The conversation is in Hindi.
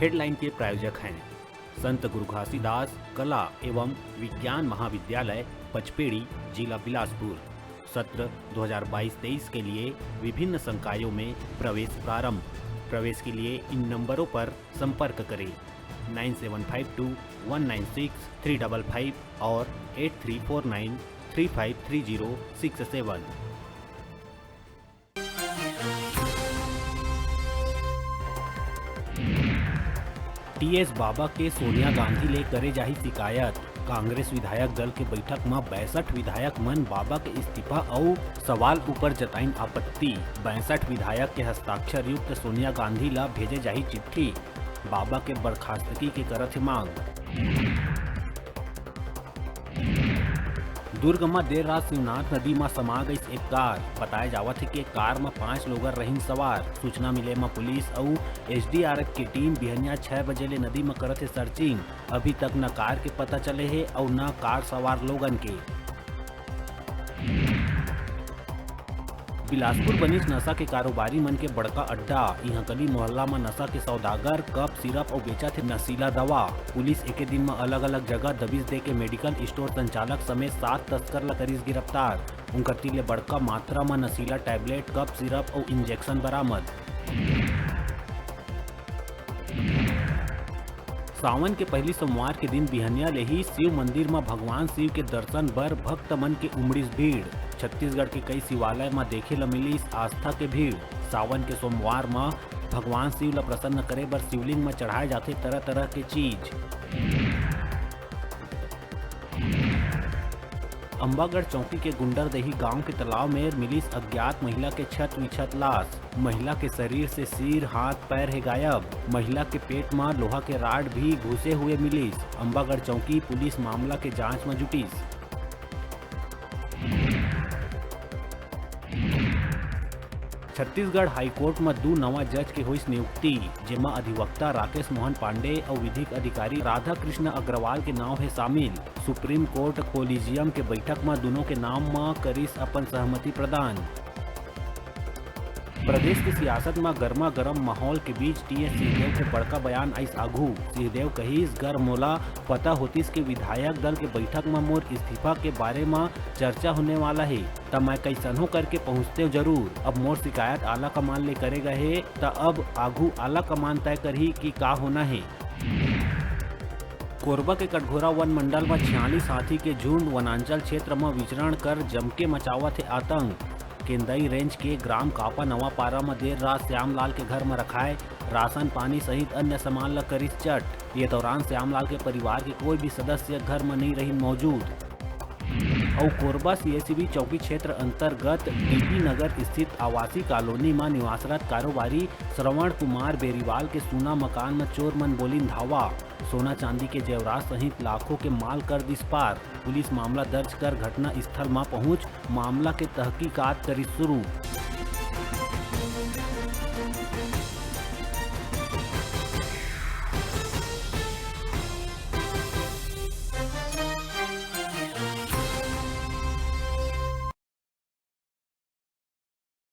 हेडलाइन के प्रायोजक हैं संत गुरु घासीदास कला एवं विज्ञान महाविद्यालय पचपेड़ी, जिला बिलासपुर। सत्र 2022-23 के लिए विभिन्न संकायों में प्रवेश प्रारंभ। प्रवेश के लिए इन नंबरों पर संपर्क करें 9752196355 और 8349353067। टीएस बाबा के सोनिया गांधी ले करे जाही शिकायत। कांग्रेस विधायक दल के बैठक में 62 विधायक मन बाबा के इस्तीफा और सवाल ऊपर जताइन आपत्ति। 62 विधायक के हस्ताक्षर युक्त सोनिया गांधी ला भेजे जाही चिट्ठी। बाबा के बर्खास्तगी के करत मांग। दुर्ग में देर रात शिवनाथ नदी में समा गई एक कार। बताया जावत है कि कार में 5 लोग रहीन सवार। सूचना मिले में पुलिस और एसडीआरएफ की टीम बिहनिया 6 बजे ले नदी में करत है सर्चिंग। अभी तक न कार के पता चले है और न कार सवार लोगन के। बिलासपुर बनिस नशा के कारोबारी मन के बड़का अड्डा। यहाँ गली मोहल्ला में नशा के सौदागर कप सिरप और बेचा थे नशीला दवा। पुलिस एक दिन में अलग अलग जगह दबिश दे के मेडिकल स्टोर संचालक समेत 7 तस्कर ला करीस गिरफ्तार। उनकर तीले बड़का मात्रा में नशीला टैबलेट, कप सिरप और इंजेक्शन बरामद। सावन के पहली सोमवार के दिन बिहनिया ले ही शिव मंदिर में भगवान शिव के दर्शन बर भक्त मन के उमड़िस भीड़। छत्तीसगढ़ के कई शिवालय में देखे ला मिली आस्था के भीड़। सावन के सोमवार में भगवान शिव ला प्रसन्न करे बर शिवलिंग में चढ़ाए जाते तरह तरह के चीज। अंबागढ़ चौकी के गुंडरदेही गांव के तालाब में मिलिस अज्ञात महिला के छत विछत लाश। महिला के शरीर से सिर, हाथ, पैर है गायब। महिला के पेट में लोहा के राड भी घुसे हुए मिलिस। अंबागढ़ चौकी पुलिस मामला के जांच में जुटिस। छत्तीसगढ़ हाईकोर्ट में 2 नवा जज के हुई नियुक्ति, जेमा अधिवक्ता राकेश मोहन पांडे और विधिक अधिकारी राधा कृष्ण अग्रवाल के नाम है शामिल। सुप्रीम कोर्ट कोलिजियम के बैठक में दोनों के नाम में करीस अपन सहमति प्रदान। प्रदेश की सियासत में गर्मा गर्म माहौल के बीच टीएस सिंहदेव के बड़का बयान आइस आघू। सिंहदेव कहिस गर मोला पता होतिस कि विधायक दल के बैठक में मोर इस्तीफा के बारे में चर्चा होने वाला है, तब मैं कैसनो करके पहुँचते जरूर। अब मोर शिकायत आला कमान ले करेगा है तो अब आघू आला कमान तय करही कि का होना है। कोरबा के कटघोरा वन मंडल में 46 हाथी के झुंड वनांचल क्षेत्र में विचरण कर जमके मचावत है आतंक। केंदई रेंज के ग्राम कापा नवापारा में देर रात श्यामलाल के घर में रखाए राशन पानी सहित अन्य सामान ला करीस चट। ये दौरान श्यामलाल के परिवार के कोई भी सदस्य घर में नहीं रही मौजूद। और कोरबा सीएसबी चौकी क्षेत्र अंतर्गत डीपी नगर स्थित आवासीय कॉलोनी में निवासरत कारोबारी श्रवण कुमार बेरीवाल के सोना मकान में चोर मन बोलिन धावा। सोना चांदी के जेवरात सहित लाखों के माल कर दिस पार। पुलिस मामला दर्ज कर घटना स्थल में पहुंच मामला के तहकीकात करी शुरू।